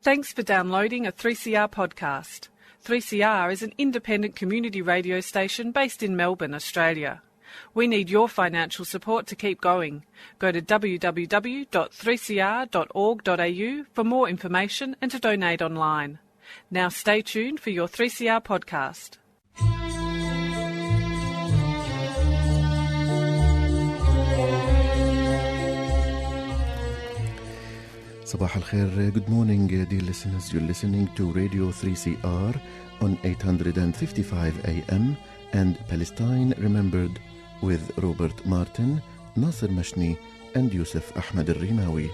Thanks for downloading a 3CR podcast. 3CR is an independent community radio station based in Melbourne, Australia. We need your financial support to keep going. Go to www.3cr.org.au for more information and to donate online. Now stay tuned for your 3CR podcast. Sabah al-Khair, good morning dear listeners. You're listening to Radio 3CR on 855 AM and Palestine Remembered with Robert Martin, Nasser Mashni and Yusuf Ahmed al-Rimawi.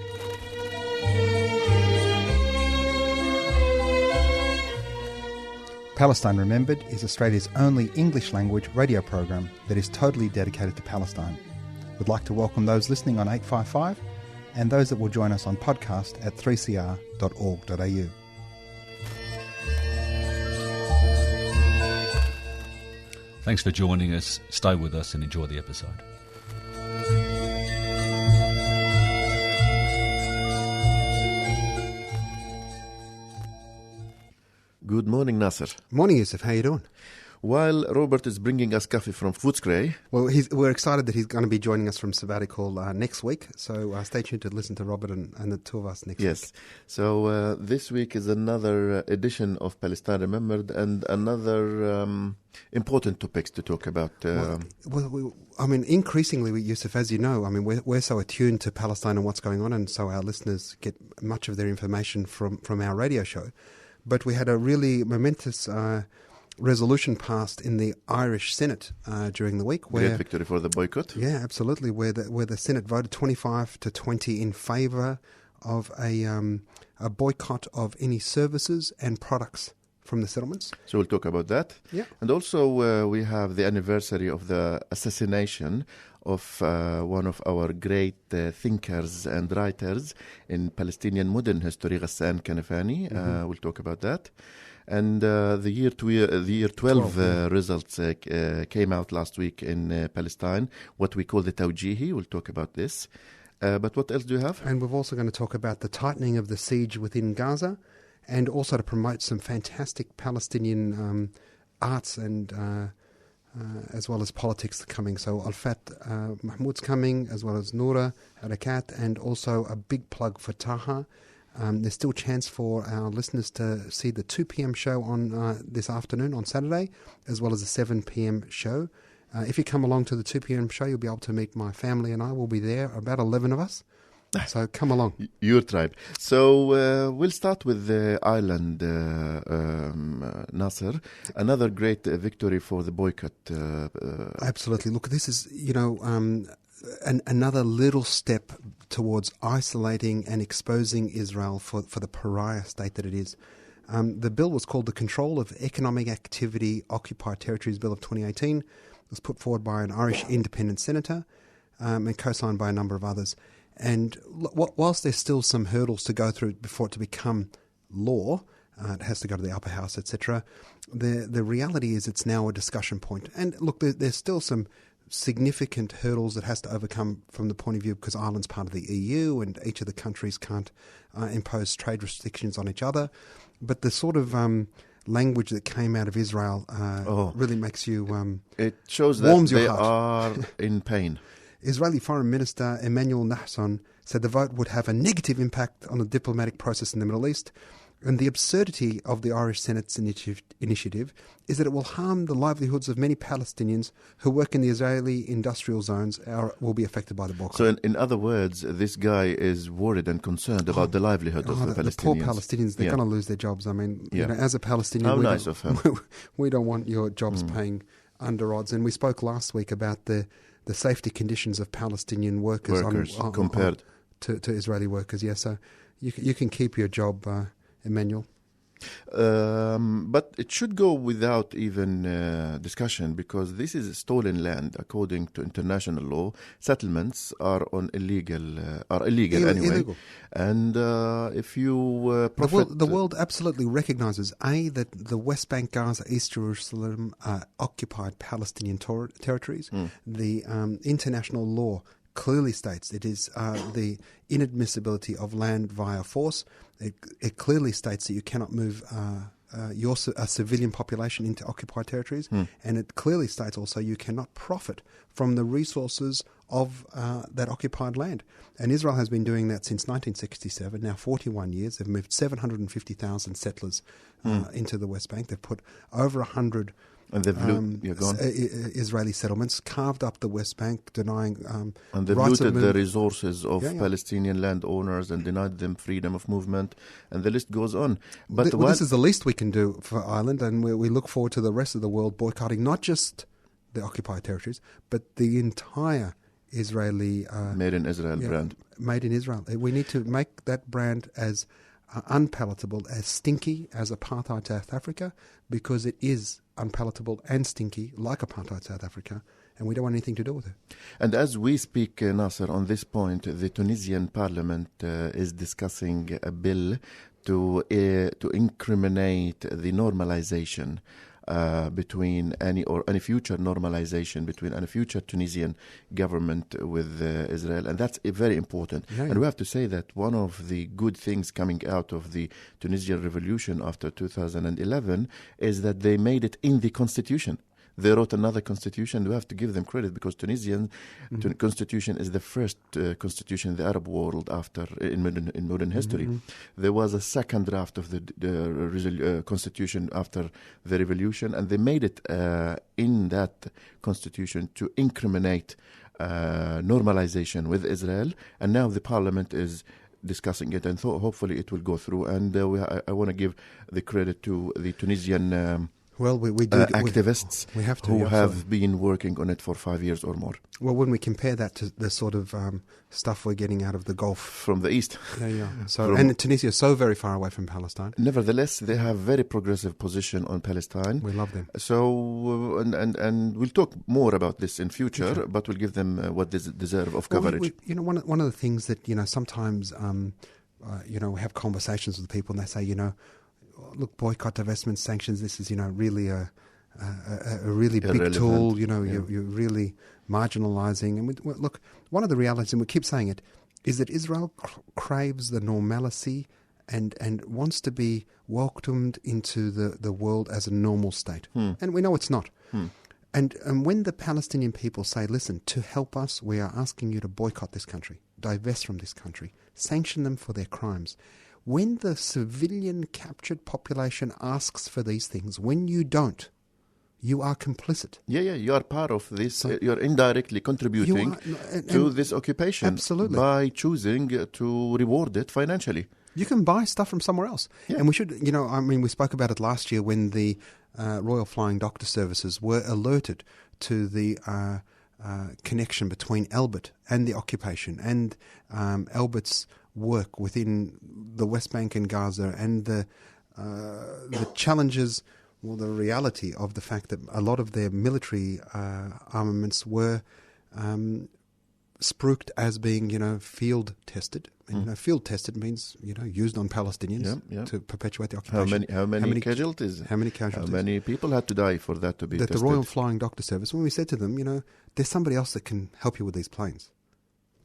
Palestine Remembered is Australia's only English-language radio program that is totally dedicated to Palestine. We'd like to welcome those listening on 855 and those that will join us on podcast at 3cr.org.au. Thanks for joining us. Stay with us and enjoy the episode. Good morning, Nasser. Morning, Yusuf. How you doing? While Robert is bringing us coffee from Footscray. Well, we're excited that he's going to be joining us from sabbatical next week. So stay tuned to listen to Robert and the two of us next week. Yes. So this week is another edition of Palestine Remembered and another important topics to talk about. Increasingly, Yusuf, as you know, we're so attuned to Palestine and what's going on, and so our listeners get much of their information from our radio show. But we had a really momentous resolution passed in the Irish Senate during the week. Great victory for the boycott. Yeah, absolutely. Where the Senate voted 25-20 in favour of a boycott of any services and products from the settlements. So we'll talk about that. Yeah. And also we have the anniversary of the assassination of one of our great thinkers and writers in Palestinian modern history, Ghassab Kanafani. We'll talk about that. And the year 12 results came out last week in Palestine, what we call the Tawjihi. We'll talk about this. But what else do you have? And we're also going to talk about the tightening of the siege within Gaza, and also to promote some fantastic Palestinian arts and as well as politics coming. So Al-Fat Mahmoud's coming, as well as Noura, Harakat, and also a big plug for Taha. There's still chance for our listeners to see the 2 p.m. show on this afternoon on Saturday, as well as the 7 p.m. show. If you come along to the 2 p.m. show, you'll be able to meet my family and I. Will be there, about 11 of us. So come along. Your tribe. So we'll start with the island, Nasser. Another great victory for the boycott. Absolutely. Look, this is, another little step towards isolating and exposing Israel for the pariah state that it is. The bill was called the Control of Economic Activity Occupied Territories Bill of 2018. It was put forward by an Irish independent senator and co-signed by a number of others. And whilst there's still some hurdles to go through before it to become law, it has to go to the upper house, etc., the reality is it's now a discussion point. And look, there's still some significant hurdles it has to overcome from the point of view because Ireland's part of the EU and each of the countries can't impose trade restrictions on each other. But the sort of language that came out of Israel really makes you it shows warms that your they heart. are in pain. Israeli Foreign Minister Emmanuel Nahson said the vote would have a negative impact on the diplomatic process in the Middle East. And the absurdity of the Irish Senate's initiative is that it will harm the livelihoods of many Palestinians who work in the Israeli industrial zones will be affected by the boycott. So in other words, this guy is worried and concerned about the livelihood of the Palestinians. The poor Palestinians, they're going to lose their jobs. As a Palestinian, How nice of him. We don't want your jobs paying under odds. And we spoke last week about the safety conditions of Palestinian workers compared to Israeli workers. Yeah, so you can keep your job, Emmanuel. But it should go without even discussion, because this is stolen land. According to international law, settlements are illegal anyway. Illegal. And if you the world absolutely recognizes that the West Bank, Gaza, East Jerusalem are occupied Palestinian territories. The international law clearly states it is the inadmissibility of land via force. It clearly states that you cannot move a civilian population into occupied territories, and it clearly states also you cannot profit from the resources of that occupied land. And Israel has been doing that since 1967, now 41 years. They've moved 750,000 settlers into the West Bank. They've put over 100 and they've Israeli settlements, carved up the West Bank, denying and they've rights looted the resources of Palestinian landowners and denied them freedom of movement, and the list goes on. But this is the least we can do for Ireland, and we look forward to the rest of the world boycotting not just the occupied territories, but the entire Israeli Made in Israel brand. Made in Israel. We need to make that brand as unpalatable, as stinky as apartheid South Africa, because it is unpalatable and stinky like apartheid South Africa, and we don't want anything to do with it. And as we speak, Nasser, on this point, the Tunisian parliament is discussing a bill to incriminate the normalization between any future normalization between any future Tunisian government with Israel, and that's very important. And we have to say that one of the good things coming out of the Tunisian revolution after 2011 is that they made it in the constitution. They wrote another constitution. We have to give them credit because Tunisian constitution is the first constitution in the Arab world after in modern history. There was a second draft of the constitution after the revolution, and they made it in that constitution to incriminate normalization with Israel. And now the parliament is discussing it, and hopefully it will go through. And I want to give the credit to the Tunisian we do activists we have to, who have been working on it for 5 years or more. Well, when we compare that to the sort of stuff we're getting out of the Gulf from the east, So and Tunisia is so very far away from Palestine. Nevertheless, they have very progressive position on Palestine. We love them. So and we'll talk more about this in future, but we'll give them what they deserve of coverage. One of the things that sometimes we have conversations with people and they say look, boycott, divestment, sanctions, this is, really a really big tool, you're really marginalizing. And look, one of the realities, and we keep saying it, is that Israel craves the normalcy and wants to be welcomed into the world as a normal state. And we know it's not. And when the Palestinian people say, listen, to help us, we are asking you to boycott this country, divest from this country, sanction them for their crimes. When the civilian captured population asks for these things, when you don't, you are complicit. You are part of this. You're indirectly contributing to this occupation. Absolutely. By choosing to reward it financially. You can buy stuff from somewhere else. And we should, we spoke about it last year when the Royal Flying Doctor Services were alerted to the connection between Elbit and the occupation and Elbit's work within the West Bank and Gaza and the challenges, the reality of the fact that a lot of their military armaments were spruiked as being, field tested. And, field tested means, used on Palestinians to perpetuate the occupation. How many casualties? How many casualties? How many people had to die for that to be tested? The Royal Flying Doctor Service, when we said to them, there's somebody else that can help you with these planes.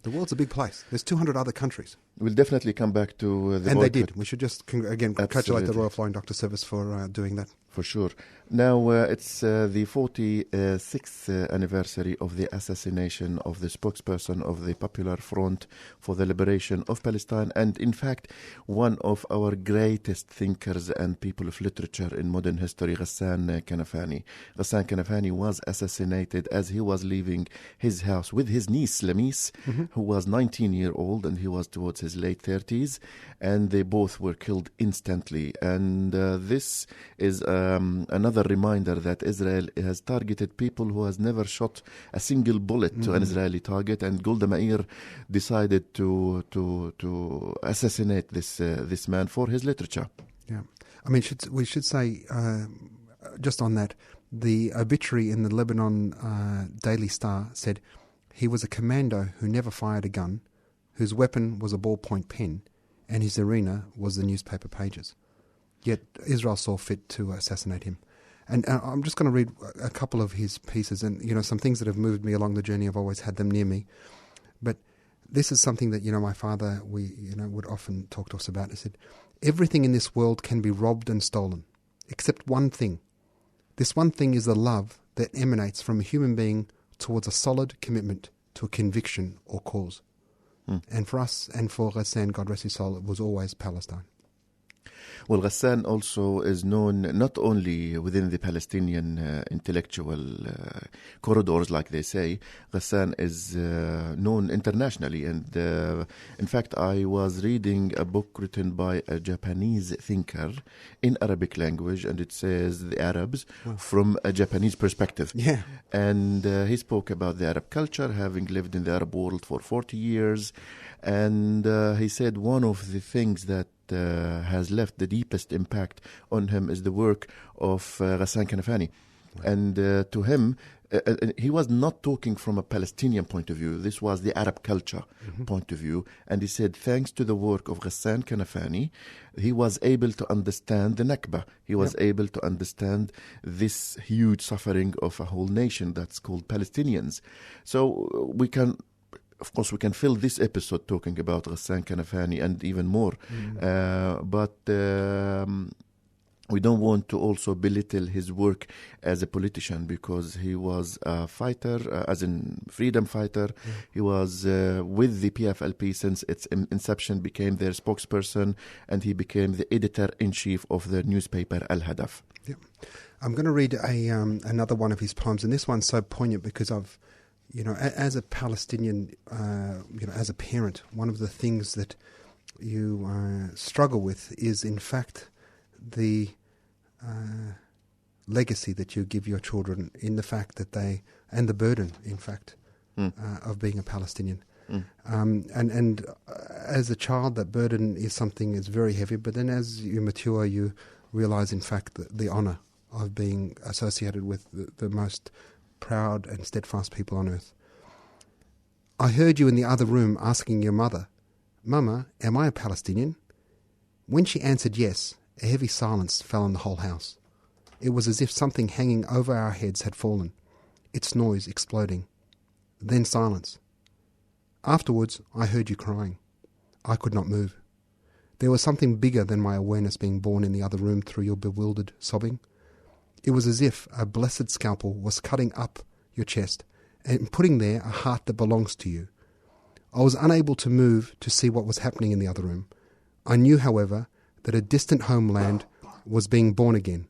The world's a big place. There's 200 other countries. We'll definitely come back to the And boycott. they did. We should just, congratulate the Royal Flying Doctor Service for doing that. For sure. Now, it's the 46th anniversary of the assassination of the spokesperson of the Popular Front for the Liberation of Palestine, and in fact, one of our greatest thinkers and people of literature in modern history, Ghassan Kanafani. Ghassan Kanafani was assassinated as he was leaving his house with his niece, Lamis, who was 19-year-old, and he was towards his late 30s, and they both were killed instantly. And this is another reminder that Israel has targeted people who has never shot a single bullet to an Israeli target, and Golda Meir decided to assassinate this man for his literature. Yeah, we should say just on that, the obituary in the Lebanon Daily Star said he was a commando who never fired a gun, whose weapon was a ballpoint pen, and his arena was the newspaper pages. Yet Israel saw fit to assassinate him. And I'm just going to read a couple of his pieces, and some things that have moved me along the journey. I've always had them near me. But This is something that, my father, would often talk to us about. He said, everything in this world can be robbed and stolen, except one thing. This one thing is the love that emanates from a human being towards a solid commitment to a conviction or cause. And for us, and for Ghassan, God rest his soul, it was always Palestine. Well, Ghassan also is known not only within the Palestinian intellectual corridors, like they say. Ghassan is known internationally. And in fact, I was reading a book written by a Japanese thinker in Arabic language, and it says the Arabs from a Japanese perspective. Yeah. And he spoke about the Arab culture, having lived in the Arab world for 40 years. And he said one of the things that has left the deepest impact on him is the work of Ghassab Kanafani. Right. And to him, he was not talking from a Palestinian point of view. This was the Arab culture point of view. And he said, thanks to the work of Ghassab Kanafani, he was able to understand the Nakba. He was able to understand this huge suffering of a whole nation that's called Palestinians. So we can... Of course, we can fill this episode talking about Ghassab Kanafani and even more. But we don't want to also belittle his work as a politician, because he was a fighter, as in freedom fighter. He was with the PFLP since its inception, became their spokesperson, and he became the editor-in-chief of the newspaper Al-Hadaf. Yeah. I'm going to read another one of his poems, and this one's so poignant because I've as a Palestinian, as a parent, one of the things that you struggle with is, in fact, the legacy that you give your children in the fact that and the burden, in fact, of being a Palestinian. And as a child, that burden is something that's very heavy, but then as you mature, you realize, in fact, the honor of being associated with the most proud and steadfast people on earth. I heard you in the other room asking your mother, "Mama, am I a Palestinian?" When she answered yes, a heavy silence fell on the whole house. It was as if something hanging over our heads had fallen, its noise exploding. Then silence. Afterwards, I heard you crying. I could not move. There was something bigger than my awareness being born in the other room through your bewildered sobbing. It was as if a blessed scalpel was cutting up your chest and putting there a heart that belongs to you. I was unable to move to see what was happening in the other room. I knew, however, that a distant homeland was being born again.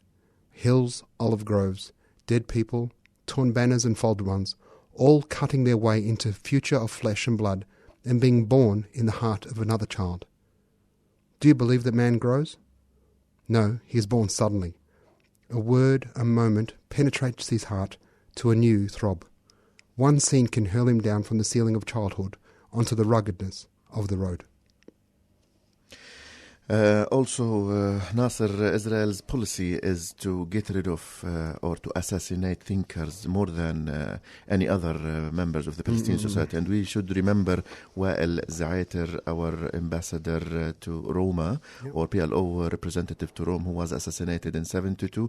Hills, olive groves, dead people, torn banners and folded ones, all cutting their way into future of flesh and blood and being born in the heart of another child. Do you believe that man grows? No, he is born suddenly. A word, a moment, penetrates his heart to a new throb. One scene can hurl him down from the ceiling of childhood onto the ruggedness of the road. Also, Nasser, Israel's policy is to get rid of or to assassinate thinkers more than any other members of the Palestinian society. And we should remember Wael Zaiter, our ambassador to Roma, or PLO representative to Rome, who was assassinated in 1972,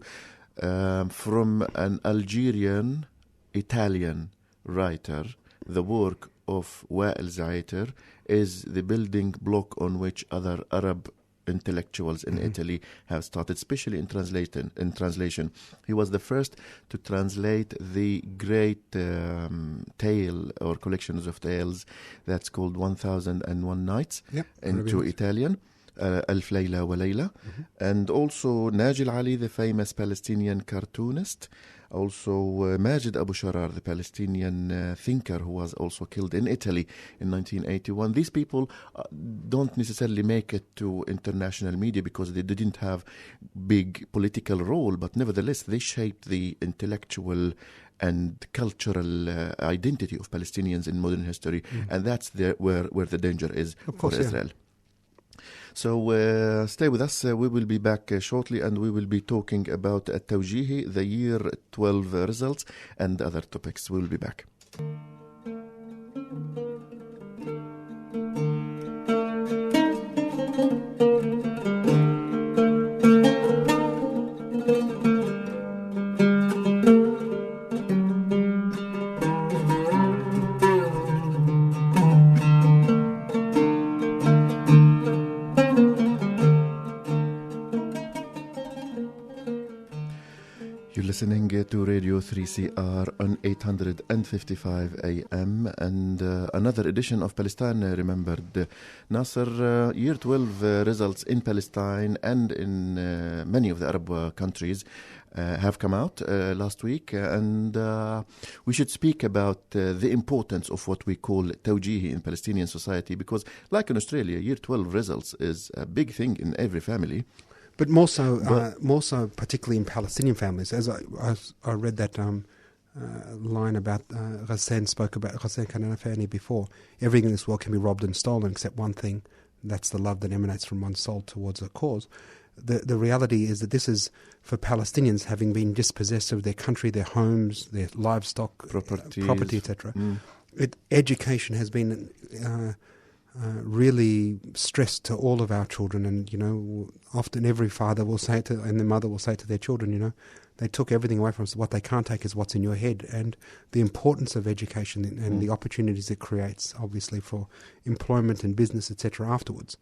from an Algerian Italian writer. The work of Wael Zaiter is the building block on which other Arab intellectuals in Italy have started, especially in translation. He was the first to translate the great tale or collections of tales that's called 1001 Nights into Italian. Alf Layla wa Layla. And also Najil Ali, the famous Palestinian cartoonist. Also Majid Abu Sharar, the Palestinian thinker who was also killed in Italy in 1981. These people don't necessarily make it to international media because they didn't have big political role, but nevertheless they shaped the intellectual and cultural identity of Palestinians in modern history. And that's where the danger is for Israel. So stay with us. We will be back shortly, and we will be talking about Tawjihi, the year 12 results, and other topics. We will be back. You're listening to Radio 3CR on 855 AM and another edition of Palestine Remembered. Nasser, year 12 results in Palestine and in many of the Arab countries have come out last week, and we should speak about the importance of what we call Tawjihi in Palestinian society, because like in Australia, year 12 results is a big thing in every family. But more so, particularly in Palestinian families. As I read that line about Ghassan Kanafani before, everything in this world can be robbed and stolen except one thing, that's the love that emanates from one's soul towards a cause. The reality is that this is for Palestinians, having been dispossessed of their country, their homes, their livestock, property, etc. Education has been really stressed to all of our children, and often every father will say and the mother will say to their children, they took everything away from us. What they can't take is what's in your head, and the importance of education and the opportunities it creates, obviously for employment and business, etc. afterwards,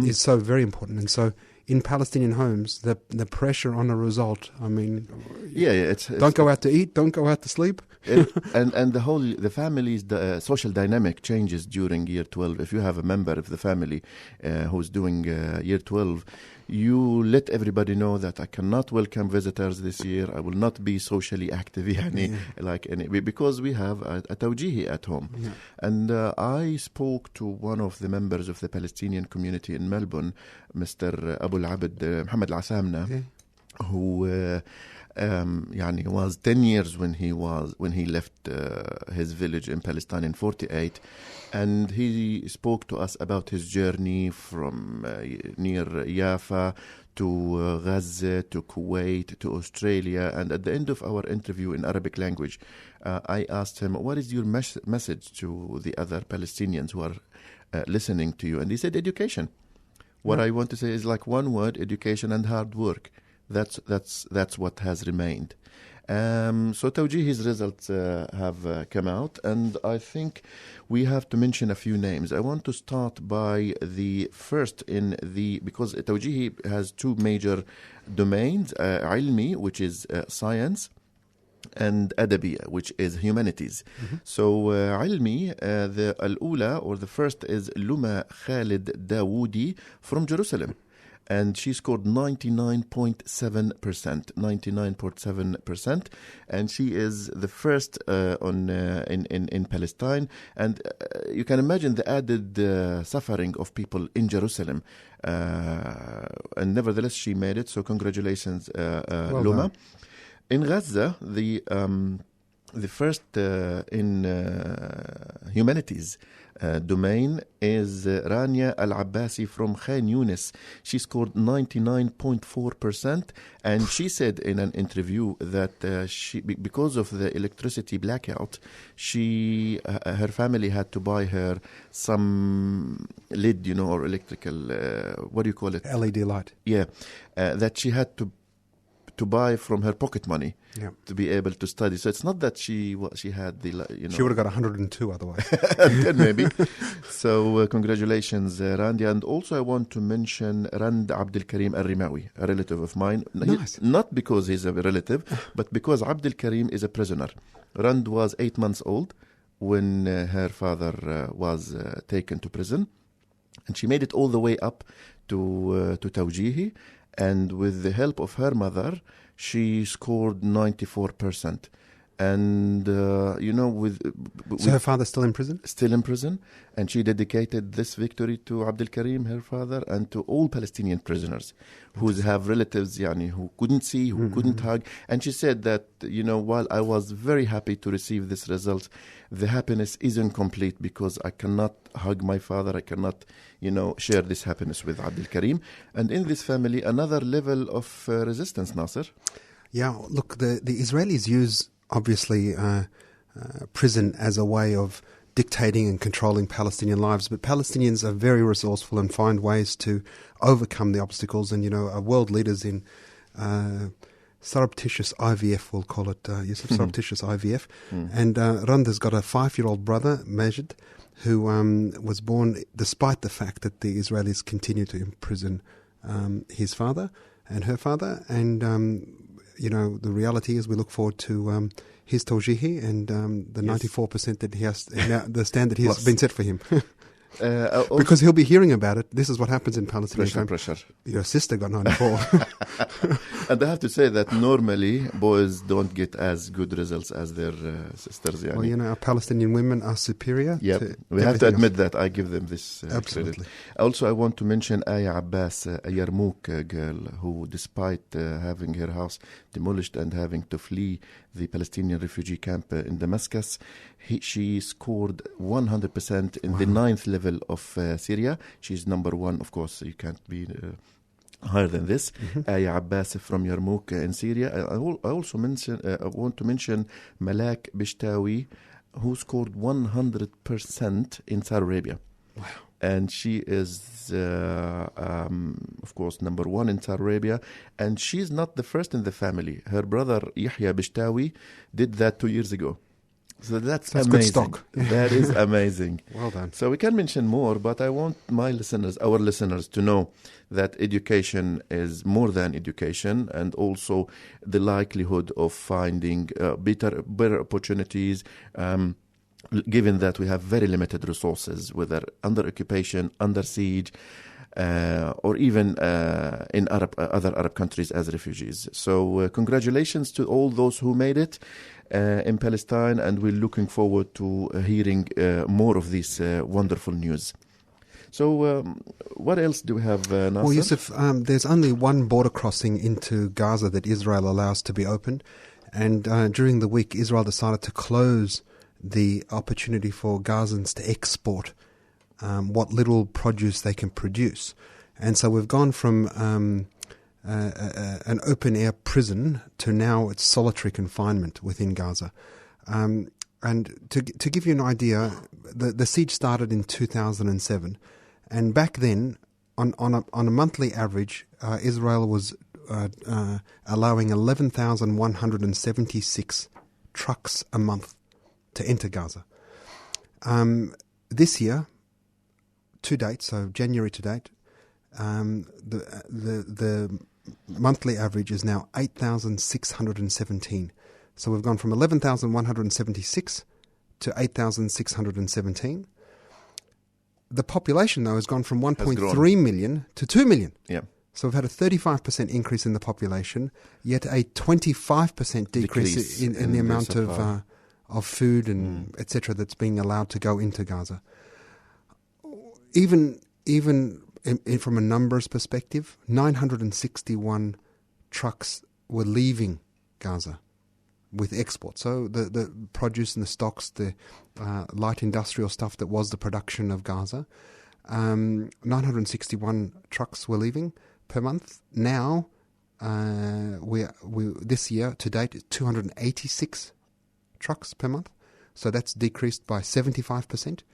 is so very important. And so in Palestinian homes, the pressure on a result, it's don't go out to eat, don't go out to sleep. and the family's social dynamic changes during year 12. If you have a member of the family who's doing year 12, you let everybody know that I cannot welcome visitors this year. I will not be socially active, because we have a Tawjihi at home. Yeah. And I spoke to one of the members of the Palestinian community in Melbourne, Mr. Abu al-Abd Muhammad al-Asamna, who was 10 years when he left his village in Palestine in 48, and he spoke to us about his journey from near Jaffa to Gaza to Kuwait to Australia. And at the end of our interview in Arabic language, I asked him, what is your message to the other Palestinians who are listening to you? And he said, education. What I want to say is like one word: education and hard work. That's what has remained. So Tawjihi's results have come out, and I think we have to mention a few names. I want to start by the first because Tawjihi has two major domains: ilmi, which is science, and adabi, which is humanities. Mm-hmm. So ilmi, the al-ula, or the first, is Luma Khalid Dawoodi from Jerusalem. And she scored 99.7%, and she is the first in Palestine. And you can imagine the added suffering of people in Jerusalem. And nevertheless, she made it. So congratulations, Luma. Done. In Gaza, the first in humanities domain is Rania Al-Abbasi from Khan Yunis. She scored 99.4%, and she said in an interview that because of the electricity blackout, her family had to buy her some lid, or electrical, what do you call it? LED light. Yeah, that she had to buy from her pocket money to be able to study. So it's not that she had the, She would have got 102 otherwise. Maybe. So congratulations, Randy. And also I want to mention Rand Abdul Karim Al-Rimawi, a relative of mine. Nice. Not because he's a relative, but because Abdul Karim is a prisoner. Rand was 8 months old when her father was taken to prison. And she made it all the way up to Tawjihi. And with the help of her mother, she scored 94%. And, so her father's still in prison? Still in prison. And she dedicated this victory to Abdul Karim, her father, and to all Palestinian prisoners who have relatives, who couldn't see, who couldn't hug. And she said that, while I was very happy to receive this result, the happiness isn't complete because I cannot hug my father. I cannot, share this happiness with Abdul Karim. And in this family, another level of resistance, Nasser. Yeah, look, the Israelis use, obviously, prison as a way of dictating and controlling Palestinian lives, but Palestinians are very resourceful and find ways to overcome the obstacles. And world leaders in surreptitious IVF, we'll call it, surreptitious IVF. And Randa's got a 5-year-old brother, Majid, who was born despite the fact that the Israelis continue to imprison his father and her father. And the reality is we look forward to his Tawjihi and the 94% that he has, the standard he has been set for him. Because he'll be hearing about it. This is what happens in Palestine. Pressure. Your sister got 94. And I have to say that normally boys don't get as good results as their sisters. Well, our Palestinian women are superior. Yeah, we have to admit that. I give them this Absolutely. credit. Also, I want to mention Aya Abbas, a Yarmouk girl who, despite having her house demolished and having to flee the Palestinian refugee camp in Damascus, she scored 100% in the 9th level of Syria. She's number 1, of course. You can't be higher than this. Aya Abbas from Yarmouk in Syria. I also want to mention Malak Bishtawi, who scored 100% in Saudi Arabia. Wow. And she is, of course, number 1 in Saudi Arabia. And she's not the first in the family. Her brother, Yahya Bishtawi, did that 2 years ago. So that's amazing. Good stock. That is amazing. Well done. So we can mention more, but I want our listeners to know that education is more than education, and also the likelihood of finding better opportunities, given that we have very limited resources, whether under occupation, under siege, or even in other Arab countries as refugees. So congratulations to all those who made it in Palestine, and we're looking forward to hearing more of this wonderful news. So what else do we have, Nasser? Well, Yusuf, there's only one border crossing into Gaza that Israel allows to be opened, and during the week Israel decided to close the opportunity for Gazans to export what little produce they can produce. And so we've gone from an open-air prison to now it's solitary confinement within Gaza. And to give you an idea, the siege started in 2007. And back then, on a monthly average, Israel was allowing 11,176 trucks a month to enter Gaza. This year, to date, so January to date, the monthly average is now 8,617. So we've gone from 11,176 to 8,617. The population, though, has gone from 1.3 million to 2 million. Yeah. So we've had a 35% increase in the population, yet a 25% decrease in the amount of food and etc. that's being allowed to go into Gaza. Even from a numbers perspective, 961 trucks were leaving Gaza with export. So the produce and the stocks, the light industrial stuff that was the production of Gaza, 961 trucks were leaving per month. Now, we this year to date, 286 trucks per month. So that's decreased by 75%.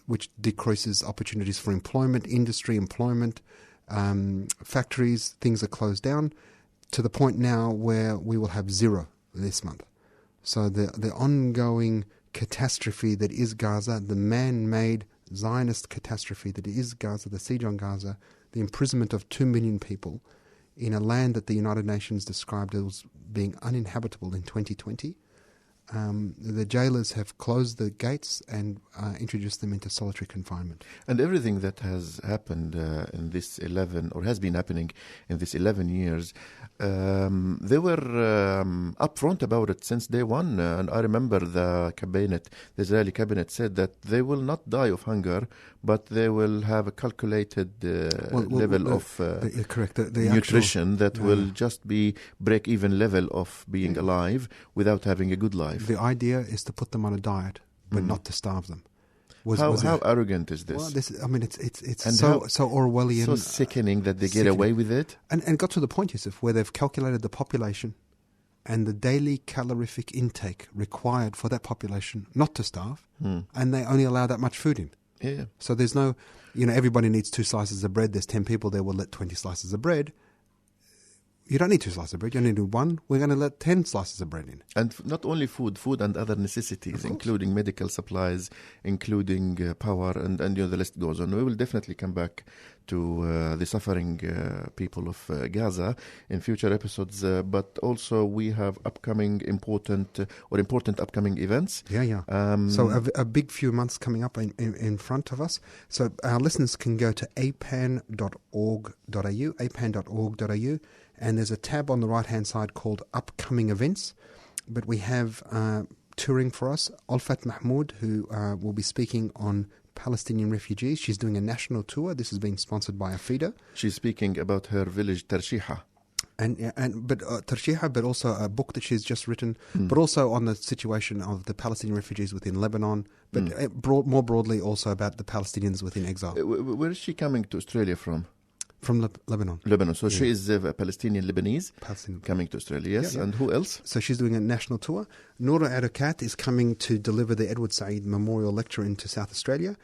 Which decreases opportunities for employment, industry employment, factories, things are closed down to the point now where we will have 0 this month. So the ongoing catastrophe that is Gaza, the man-made Zionist catastrophe that is Gaza, the siege on Gaza, the imprisonment of 2 million people in a land that the United Nations described as being uninhabitable in 2020, the jailers have closed the gates and introduced them into solitary confinement. And everything that has happened in this 11, or has been happening in this 11 years, they were upfront about it since day one. And I remember the Israeli cabinet said that they will not die of hunger, but they will have a calculated level of nutrition that will just be break-even level of being alive without having a good life. The idea is to put them on a diet, but not to starve them. How arrogant is this? Well, it's so Orwellian. So sickening that they get away with it. And it got to the point, Yusuf, where they've calculated the population and the daily calorific intake required for that population not to starve, and they only allow that much food in. Yeah. So there's no, everybody needs 2 slices of bread. There's 10 people there. We'll let 20 slices of bread. You don't need 2 slices of bread. You only need 1. We're going to let 10 slices of bread in. And not only food and other necessities, including medical supplies, including power, and the list goes on. We will definitely come back to the suffering people of Gaza in future episodes. But also we have important upcoming events. Yeah. So a big few months coming up in front of us. So our listeners can go to apan.org.au, and there's a tab on the right-hand side called Upcoming Events. But we have touring for us Alfat Mahmoud, who will be speaking on Palestinian refugees. She's doing a national tour. This has been sponsored by AFIDA. She's speaking about her village Tawjihi. Tawjihi, but also a book that she's just written, but also on the situation of the Palestinian refugees within Lebanon, but more broadly also about the Palestinians within exile. Where is she coming to Australia from? From Lebanon. Lebanon. So she is a Palestinian Lebanese coming to Australia, yes. Yeah. And who else? So she's doing a national tour. Noura Arakat is coming to deliver the Edward Said Memorial Lecture into South Australia.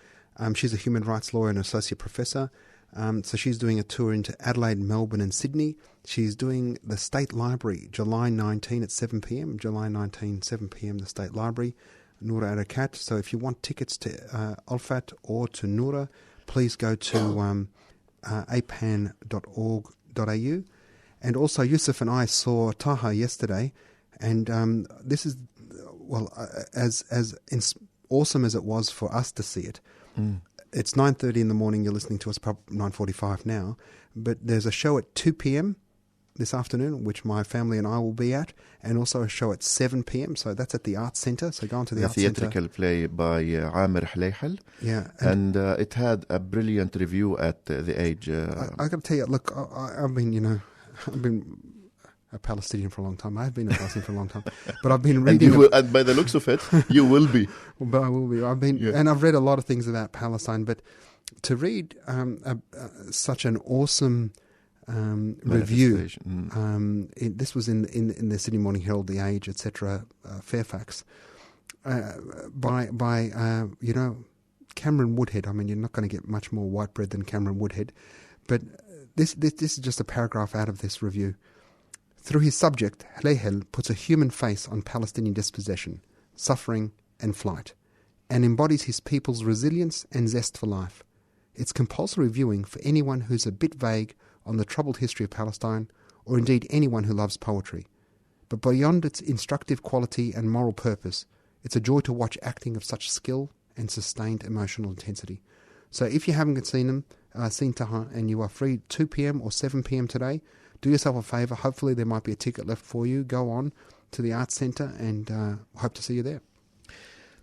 She's a human rights lawyer and associate professor. So she's doing a tour into Adelaide, Melbourne and Sydney. She's doing the State Library, July 19 at 7 p.m. July 19, 7 p.m, the State Library. Noura Arakat. So if you want tickets to Alfat or to Noura, please go to apan.org.au. And also Yusuf and I saw Taha yesterday, and this is, as awesome as it was for us to see it. It's 9:30 in the morning, you're listening to us, probably 9:45 now, but there's a show at 2 p.m. this afternoon, which my family and I will be at, and also a show at 7 p.m, so that's at the Arts Centre, so go on to the Arts Centre. A theatrical play by Amir Hlayhal. Yeah. And it had a brilliant review at The Age. I got to tell you, look, I've been a Palestinian for a long time. I've been a Palestinian for a long time, but I've been reading. And by the looks of it, you will be. But I will be. And I've read a lot of things about Palestine. But to read such an awesome review, this was in the Sydney Morning Herald, The Age, etc., Fairfax, by Cameron Woodhead. I mean, you're not going to get much more white bread than Cameron Woodhead, but this is just a paragraph out of this review. Through his subject, Hlayhal puts a human face on Palestinian dispossession, suffering and flight, and embodies his people's resilience and zest for life. It's compulsory viewing for anyone who's a bit vague on the troubled history of Palestine, or indeed anyone who loves poetry. But beyond its instructive quality and moral purpose, it's a joy to watch acting of such skill and sustained emotional intensity. So if you haven't seen Taha, and you are free 2 p.m. or 7 p.m. today, do yourself a favour. Hopefully there might be a ticket left for you. Go on to the Arts Centre, and hope to see you there.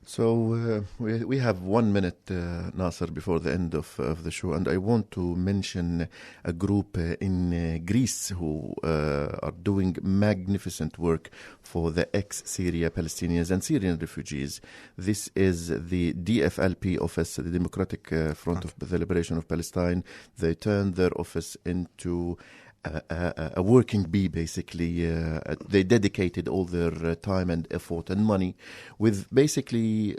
So we have 1 minute, Nasser, before the end of the show, and I want to mention a group in Greece who are doing magnificent work for the ex-Syria Palestinians and Syrian refugees. This is the DFLP office, the Democratic Front of the Liberation of Palestine. They turned their office into a working bee, basically. They dedicated all their time and effort and money with basically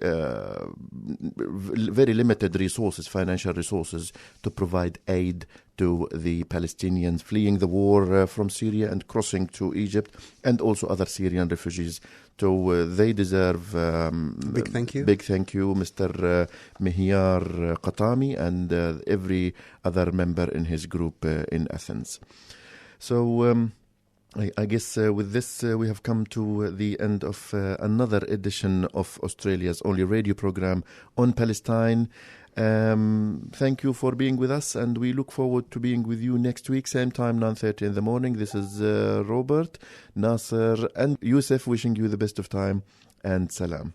very limited resources, financial resources, to provide aid to the Palestinians fleeing the war from Syria and crossing to Egypt, and also other Syrian refugees. So they deserve big thank you. Big thank you, Mr. Mihyar Qatami and every other member in his group in Athens. So I guess with this we have come to the end of another edition of Australia's only radio program on Palestine. Thank you for being with us, and we look forward to being with you next week, same time, 9:30 in the morning. This is Robert, Nasser and Yusuf wishing you the best of time, and salam.